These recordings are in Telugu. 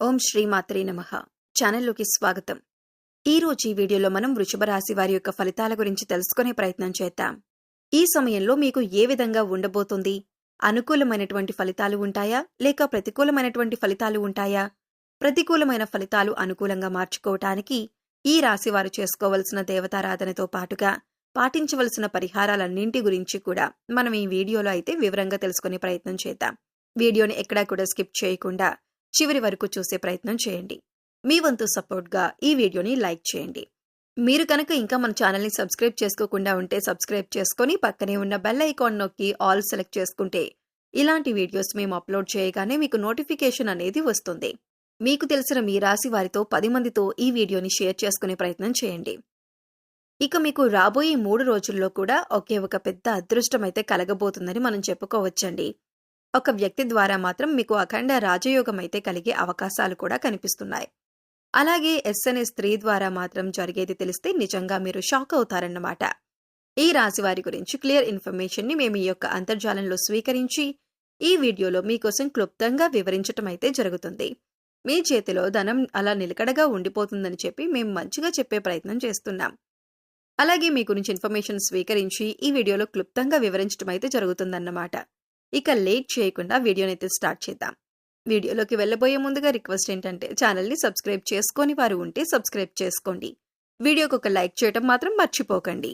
ఓం శ్రీ మాత్రే నమః. ఛానల్లోకి స్వాగతం. ఈరోజు ఈ వీడియోలో మనం వృషభ రాశి వారి యొక్క ఫలితాల గురించి తెలుసుకునే ప్రయత్నం చేద్దాం. ఈ సమయంలో మీకు ఏ విధంగా ఉండబోతుంది? అనుకూలమైనటువంటి ఫలితాలు ఉంటాయా లేక ప్రతికూలమైనటువంటి ఫలితాలు ఉంటాయా? ప్రతికూలమైన ఫలితాలు అనుకూలంగా మార్చుకోవటానికి ఈ రాశి వారు చేసుకోవలసిన దేవతారాధనతో పాటుగా పాటించవలసిన పరిహారాలన్నింటి గురించి కూడా మనం ఈ వీడియోలో అయితే వివరంగా తెలుసుకునే ప్రయత్నం చేద్దాం. వీడియోని ఎక్కడా కూడా స్కిప్ చేయకుండా చివరి వరకు చూసే ప్రయత్నం చేయండి. మీ వంతు సపోర్ట్గా ఈ వీడియోని లైక్ చేయండి. మీరు కనుక ఇంకా మన ఛానల్ని సబ్స్క్రైబ్ చేసుకోకుండా ఉంటే సబ్స్క్రైబ్ చేసుకొని పక్కనే ఉన్న బెల్ ఐకాన్ నొక్కి ఆల్ సెలెక్ట్ చేసుకుంటే ఇలాంటి వీడియోస్ మేము అప్లోడ్ చేయగానే మీకు నోటిఫికేషన్ అనేది వస్తుంది. మీకు తెలిసిన మీ రాశి వారితో 10 మందితో ఈ వీడియోని షేర్ చేసుకునే ప్రయత్నం చేయండి. ఇక మీకు రాబోయే 3 రోజుల్లో కూడా ఒకే ఒక పెద్ద అదృష్టం అయితే కలగబోతుందని మనం చెప్పుకోవచ్చండి. ఒక వ్యక్తి ద్వారా మాత్రం మీకు అఖండ రాజయోగం అయితే కలిగే అవకాశాలు కూడా కనిపిస్తున్నాయి. అలాగే ఎస్ అనే స్త్రీ ద్వారా మాత్రం జరిగేది తెలిస్తే నిజంగా మీరు షాక్ అవుతారన్నమాట. ఈ రాశి వారి గురించి క్లియర్ ఇన్ఫర్మేషన్ ని మేము ఈ యొక్క అంతర్జాలంలో స్వీకరించి ఈ వీడియోలో మీకోసం క్లుప్తంగా వివరించటం అయితే జరుగుతుంది. మీ చేతిలో ధనం అలా నిలకడగా ఉండిపోతుందని చెప్పి మేము మంచిగా చెప్పే ప్రయత్నం చేస్తున్నాం. అలాగే మీ గురించి ఇన్ఫర్మేషన్ స్వీకరించి ఈ వీడియోలో క్లుప్తంగా వివరించడం అయితే జరుగుతుందన్నమాట. ఇక లేట్ చేయకుండా వీడియోని అయితే స్టార్ట్ చేద్దాం. వీడియోలోకి వెళ్ళబోయే ముందుగా రిక్వెస్ట్ ఏంటంటే ఛానల్ని సబ్స్క్రైబ్ చేసుకొని వారు ఉంటే సబ్స్క్రైబ్ చేసుకోండి. వీడియోకి ఒక లైక్ చేయటం మాత్రం మర్చిపోకండి.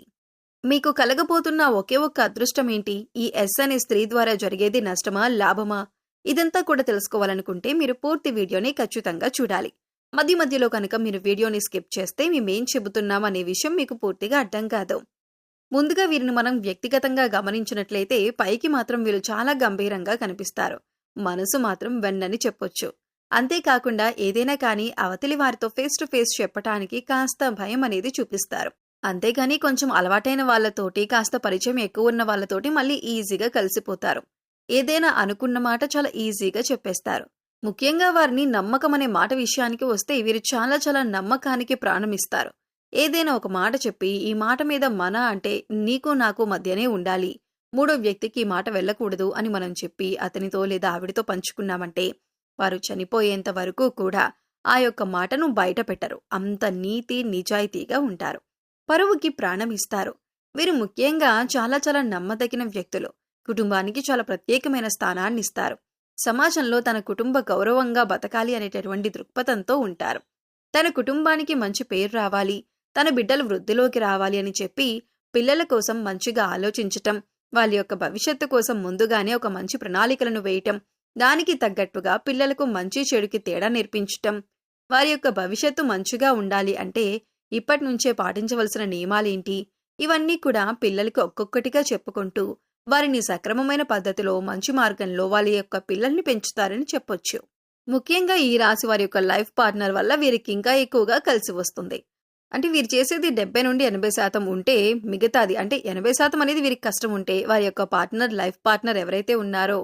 మీకు కలగబోతున్న ఒకే ఒక్క అదృష్టం ఏంటి? ఈ ఎస్ అనే స్త్రీ ద్వారా జరిగేది నష్టమా లాభమా? ఇదంతా కూడా తెలుసుకోవాలనుకుంటే మీరు పూర్తి వీడియోని ఖచ్చితంగా చూడాలి. మధ్య మధ్యలో కనుక మీరు వీడియోని స్కిప్ చేస్తే మేమేం చెబుతున్నాం అనే విషయం మీకు పూర్తిగా అర్థం కాదు. ముందుగా వీరిని మనం వ్యక్తిగతంగా గమనించినట్లయితే పైకి మాత్రం వీరు చాలా గంభీరంగా కనిపిస్తారు. మనసు మాత్రం వెన్నని చెప్పొచ్చు. అంతేకాకుండా ఏదైనా కానీ అవతలి వారితో ఫేస్ టు ఫేస్ చెప్పటానికి కాస్త భయం అనేది చూపిస్తారు. అంతేగాని కొంచెం అలవాటైన వాళ్ళతోటి కాస్త పరిచయం ఎక్కువ ఉన్న వాళ్ళతోటి మళ్ళీ ఈజీగా కలిసిపోతారు. ఏదైనా అనుకున్న మాట చాలా ఈజీగా చెప్పేస్తారు. ముఖ్యంగా వారిని నమ్మకం అనే మాట విషయానికి వస్తే వీరు చాలా చాలా నమ్మకానికి ప్రాణమిస్తారు. ఏదైనా ఒక మాట చెప్పి ఈ మాట మీద మన అంటే నీకు నాకు మధ్యనే ఉండాలి, మూడో వ్యక్తికి ఈ మాట వెళ్ళకూడదు అని మనం చెప్పి అతనితో లేదా ఆవిడితో పంచుకున్నామంటే వారు చనిపోయేంత వరకు కూడా ఆ యొక్క మాటను బయట పెట్టరు. అంత నీతి నిజాయితీగా ఉంటారు. పరువుకి ప్రాణం ఇస్తారు. వీరు ముఖ్యంగా చాలా చాలా నమ్మదగిన వ్యక్తులు. కుటుంబానికి చాలా ప్రత్యేకమైన స్థానాన్ని ఇస్తారు. సమాజంలో తన కుటుంబ గౌరవంగా బతకాలి అనేటటువంటి దృక్పథంతో ఉంటారు. తన కుటుంబానికి మంచి పేరు రావాలి, తన బిడ్డలు వృద్ధిలోకి రావాలి అని చెప్పి పిల్లల కోసం మంచిగా ఆలోచించటం, వాళ్ళ యొక్క భవిష్యత్తు కోసం ముందుగానే ఒక మంచి ప్రణాళికలను వేయటం, దానికి తగ్గట్టుగా పిల్లలకు మంచి చెడుకి తేడా నేర్పించటం, వారి యొక్క భవిష్యత్తు మంచిగా ఉండాలి అంటే ఇప్పటి నుంచే పాటించవలసిన నియమాలేంటి, ఇవన్నీ కూడా పిల్లలకి ఒక్కొక్కటిగా చెప్పుకుంటూ వారిని సక్రమమైన పద్ధతిలో మంచి మార్గంలో వాళ్ళ యొక్క పిల్లల్ని పెంచుతారని చెప్పొచ్చు. ముఖ్యంగా ఈ రాశి వారి యొక్క లైఫ్ పార్ట్నర్ వల్ల వీరికి ఇంకా ఎక్కువగా కలిసి వస్తుంది. అంటే వీరు చేసేది 70 నుండి 80% ఉంటే మిగతాది అంటే 80% అనేది వీరికి కష్టం ఉంటే వారి యొక్క పార్ట్నర్ లైఫ్ పార్ట్నర్ ఎవరైతే ఉన్నారో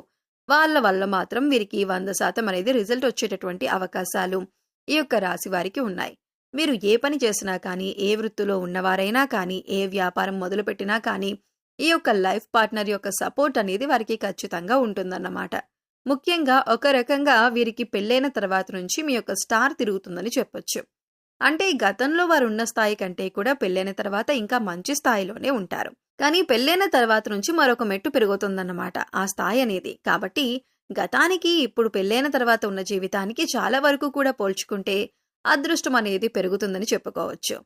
వాళ్ళ వల్ల మాత్రం వీరికి 100% అనేది రిజల్ట్ వచ్చేటటువంటి అవకాశాలు ఈ యొక్క రాశి వారికి ఉన్నాయి. మీరు ఏ పని చేసినా కానీ, ఏ వృత్తిలో ఉన్నవారైనా కానీ, ఏ వ్యాపారం మొదలుపెట్టినా కానీ ఈ యొక్క లైఫ్ పార్ట్నర్ యొక్క సపోర్ట్ అనేది వారికి ఖచ్చితంగా ఉంటుందన్నమాట. ముఖ్యంగా ఒక రకంగా వీరికి పెళ్ళైన తర్వాత నుంచి మీ యొక్క స్టార్ తిరుగుతుందని చెప్పొచ్చు. అంటే గతంలో వారు ఉన్న స్థాయి కంటే కూడా పెళ్ళైన తర్వాత ఇంకా మంచి స్థాయిలోనే ఉంటారు. కానీ పెళ్ళైన తర్వాత నుంచి మరొక మెట్టు పెరుగుతుందన్నమాట ఆ స్థాయి అనేది. కాబట్టి గతానికి ఇప్పుడు పెళ్ళైన తర్వాత ఉన్న జీవితానికి చాలా వరకు కూడా పోల్చుకుంటే అదృష్టం అనేది పెరుగుతుందని చెప్పుకోవచ్చు.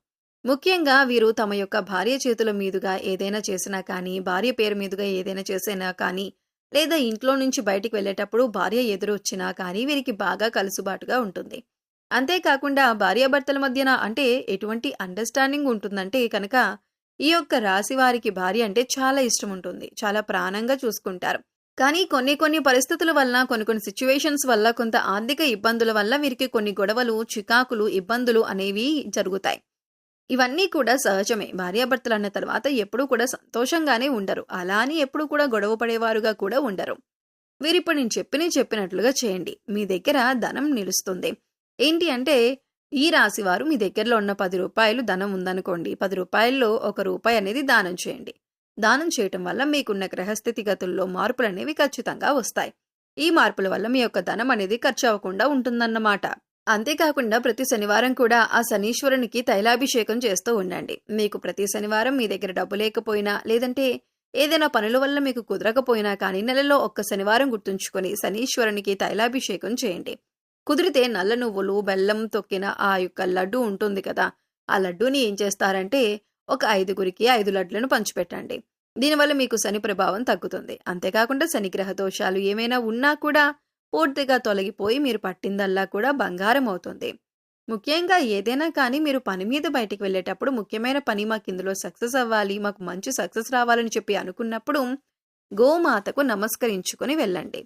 ముఖ్యంగా వీరు తమ యొక్క భార్య చేతుల మీదుగా ఏదైనా చేసినా కానీ, భార్య పేరు మీదుగా ఏదైనా చేసినా కానీ, లేదా ఇంట్లో నుంచి బయటికి వెళ్ళేటప్పుడు భార్య ఎదురు వచ్చినా కానీ వీరికి బాగా కలుసుబాటుగా ఉంటుంది. అంతేకాకుండా భార్యాభర్తల మధ్యన అంటే ఎటువంటి అండర్స్టాండింగ్ ఉంటుందంటే కనుక ఈ యొక్క రాశి వారికి భార్య అంటే చాలా ఇష్టం ఉంటుంది. చాలా ప్రాణంగా చూసుకుంటారు. కానీ కొన్ని పరిస్థితుల వల్ల, కొన్ని సిచ్యువేషన్స్ వల్ల, కొంత ఆర్థిక ఇబ్బందుల వల్ల వీరికి కొన్ని గొడవలు, చికాకులు, ఇబ్బందులు అనేవి జరుగుతాయి. ఇవన్నీ కూడా సహజమే. భార్యాభర్తలు అన్న తర్వాత ఎప్పుడూ కూడా సంతోషంగానే ఉండరు. అలా అని ఎప్పుడూ కూడా గొడవ పడేవారుగా కూడా ఉండరు. వీరిప్పుడు నేను చెప్పినట్లుగా చేయండి. మీ దగ్గర ధనం నిలుస్తుంది. ఏంటి అంటే ఈ రాశివారు మీ దగ్గరలో ఉన్న 10 రూపాయలు ధనం ఉందనుకోండి, 10 రూపాయల్లో ₹1 అనేది దానం చేయండి. దానం చేయటం వల్ల మీకున్న గ్రహస్థితిగతుల్లో మార్పులనేవి ఖచ్చితంగా వస్తాయి. ఈ మార్పుల వల్ల మీ యొక్క ధనం అనేది ఖర్చు అవ్వకుండా ఉంటుందన్నమాట. అంతేకాకుండా ప్రతి శనివారం కూడా ఆ శనీశ్వరునికి తైలాభిషేకం చేస్తూ ఉండండి. మీకు ప్రతి శనివారం మీ దగ్గర డబ్బు లేకపోయినా, లేదంటే ఏదైనా పనుల వల్ల మీకు కుదరకపోయినా కానీ నెలలో ఒక్క శనివారం గుర్తుంచుకొని శనీశ్వరునికి తైలాభిషేకం చేయండి. కుదిరితే నల్ల నువ్వులు, బెల్లం తొక్కిన ఆ యొక్క లడ్డు ఉంటుంది కదా, ఆ లడ్డూని ఏం చేస్తారంటే ఒక 5గురికి 5 లడ్లను పంచిపెట్టండి. దీనివల్ల మీకు శని ప్రభావం తగ్గుతుంది. అంతేకాకుండా శనిగ్రహ దోషాలు ఏమైనా ఉన్నా కూడా పూర్తిగా తొలగిపోయి మీరు పట్టిందల్లా కూడా బంగారం అవుతుంది. ముఖ్యంగా ఏదైనా కానీ మీరు పని మీద బయటికి వెళ్ళేటప్పుడు ముఖ్యమైన పని మాకు ఇందులో సక్సెస్ అవ్వాలి, మాకు మంచి సక్సెస్ రావాలని చెప్పి అనుకున్నప్పుడు గోమాతకు నమస్కరించుకొని వెళ్ళండి.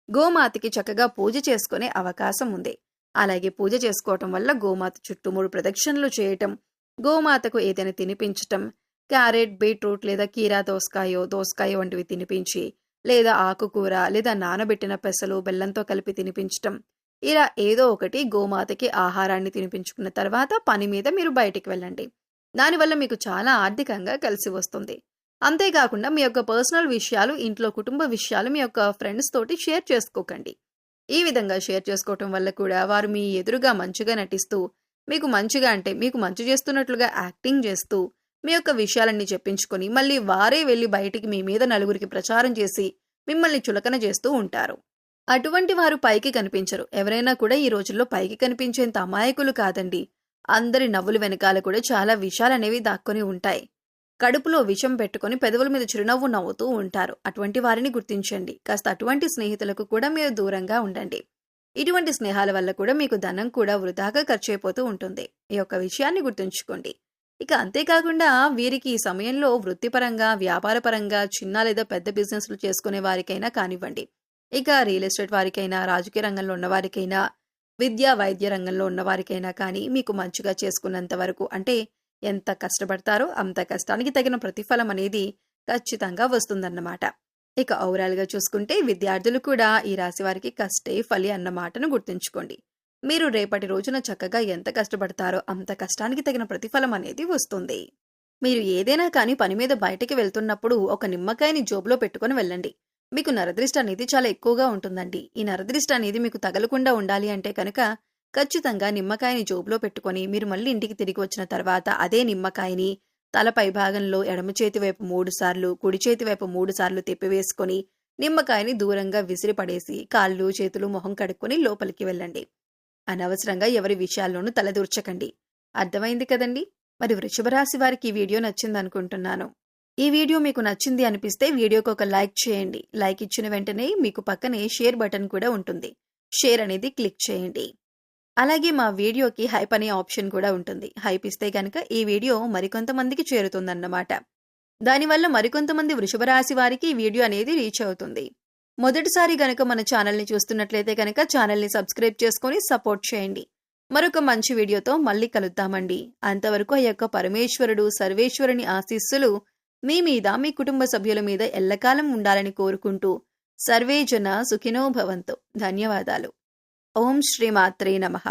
గోమాతకి చక్కగా పూజ చేసుకునే అవకాశం ఉంది. అలాగే పూజ చేసుకోవటం వల్ల గోమాత చుట్టూ 3 ప్రదక్షిణలు చేయటం, గోమాతకు ఏదైనా తినిపించటం, క్యారెట్, బీట్రూట్ లేదా కీరా దోసకాయ వంటివి తినిపించి, లేదా ఆకుకూర లేదా నానబెట్టిన పెసలు బెల్లంతో కలిపి తినిపించటం, ఇలా ఏదో ఒకటి గోమాతకి ఆహారాన్ని తినిపించుకున్న తర్వాత పని మీద మీరు బయటికి వెళ్ళండి. దానివల్ల మీకు చాలా ఆర్థికంగా కలిసి వస్తుంది. అంతేకాకుండా మీ యొక్క పర్సనల్ విషయాలు, ఇంట్లో కుటుంబ విషయాలు మీ యొక్క ఫ్రెండ్స్ తోటి షేర్ చేసుకోకండి. ఈ విధంగా షేర్ చేసుకోవటం వల్ల కూడా వారు మీ ఎదురుగా మంచిగా నటిస్తూ, మీకు మంచిగా అంటే మీకు మంచి చేస్తున్నట్లుగా యాక్టింగ్ చేస్తూ మీ యొక్క విషయాలన్నీ చెప్పించుకొని మళ్ళీ వారే వెళ్ళి బయటికి మీ మీద నలుగురికి ప్రచారం చేసి మిమ్మల్ని చులకన చేస్తూ ఉంటారు. అటువంటి వారు పైకి కనిపించరు. ఎవరైనా కూడా ఈ రోజుల్లో పైకి కనిపించేంత అమాయకులు కాదండి. అందరి నవ్వులు వెనకాల కూడా చాలా విషయాలనేవి దాక్కొని ఉంటాయి. కడుపులో విషం పెట్టుకొని పెదవుల మీద చిరునవ్వు నవ్వుతూ ఉంటారు. అటువంటి వారిని గుర్తించండి. కాస్త అటువంటి స్నేహితులకు కూడా మీరు దూరంగా ఉండండి. ఇటువంటి స్నేహాల వల్ల కూడా మీకు ధనం కూడా వృధాగా ఖర్చు అయిపోతూ ఉంటుంది. ఈ యొక్క విషయాన్ని గుర్తుంచుకోండి. ఇక అంతేకాకుండా వీరికి ఈ సమయంలో వృత్తిపరంగా, వ్యాపారపరంగా చిన్న లేదా పెద్ద బిజినెస్లు చేసుకునే వారికైనా కానివ్వండి, ఇక రియల్ ఎస్టేట్ వారికైనా, రాజకీయ రంగంలో ఉన్నవారికైనా, విద్యా వైద్య రంగంలో ఉన్నవారికైనా కానీ మీకు మంచిగా చేసుకున్నంత వరకు, అంటే ఎంత కష్టపడతారో అంత కష్టానికి తగిన ప్రతిఫలం అనేది ఖచ్చితంగా వస్తుందన్నమాట. ఇక ఓవరాల్గా చూసుకుంటే విద్యార్థులు కూడా ఈ రాశి వారికి కష్టే ఫలి అన్న మాటను గుర్తుంచుకోండి. మీరు రేపటి రోజున చక్కగా ఎంత కష్టపడతారో అంత కష్టానికి తగిన ప్రతిఫలం అనేది వస్తుంది. మీరు ఏదైనా కానీ పని మీద బయటికి వెళ్తున్నప్పుడు ఒక నిమ్మకాయని జోబులో పెట్టుకొని వెళ్ళండి. మీకు నరదృష్టి అనేది చాలా ఎక్కువగా ఉంటుందండి. ఈ నరదృష్టి అనేది మీకు తగలకుండా ఉండాలి అంటే కనుక ఖచ్చితంగా నిమ్మకాయని జోబులో పెట్టుకొని మీరు మళ్ళీ ఇంటికి తిరిగి వచ్చిన తర్వాత అదే నిమ్మకాయని తలపై భాగంలో ఎడమ చేతి వైపు 3 సార్లు, కుడి చేతి వైపు 3 సార్లు తిప్పివేసుకొని నిమ్మకాయని దూరంగా విసిరి పడేసి కాళ్ళు, చేతులు, మొహం కడుక్కొని లోపలికి వెళ్ళండి. అనవసరంగా ఎవరి విషయాల్లోనూ తలదూర్చకండి. అర్థమైంది కదండి? మరి వృషభ రాశి వారికి ఈ వీడియో నచ్చిందనుకుంటున్నాను. ఈ వీడియో మీకు నచ్చింది అనిపిస్తే వీడియోకి ఒక లైక్ చేయండి. లైక్ ఇచ్చిన వెంటనే మీకు పక్కనే షేర్ బటన్ కూడా ఉంటుంది. షేర్ అనేది క్లిక్ చేయండి. అలాగే మా వీడియోకి హైప్ అనే ఆప్షన్ కూడా ఉంటుంది. హైప్ ఇస్తే కనుక ఈ వీడియో మరికొంతమందికి చేరుతుందన్నమాట. దానివల్ల మరికొంతమంది వృషభ రాశి వారికి ఈ వీడియో అనేది రీచ్ అవుతుంది. మొదటిసారి గనక మన ఛానల్ని చూస్తున్నట్లయితే కనుక ఛానల్ని సబ్స్క్రైబ్ చేసుకొని సపోర్ట్ చేయండి. మరొక మంచి వీడియోతో మళ్ళీ కలుద్దామండి. అంతవరకు ఆ యొక్క పరమేశ్వరుడు, సర్వేశ్వరుని ఆశీస్సులు మీ మీద, మీ కుటుంబ సభ్యుల మీద ఎల్లకాలం ఉండాలని కోరుకుంటూ సర్వే జన సుఖినో భవంతు. ధన్యవాదాలు. ఓం శ్రీమాత్రే నమః.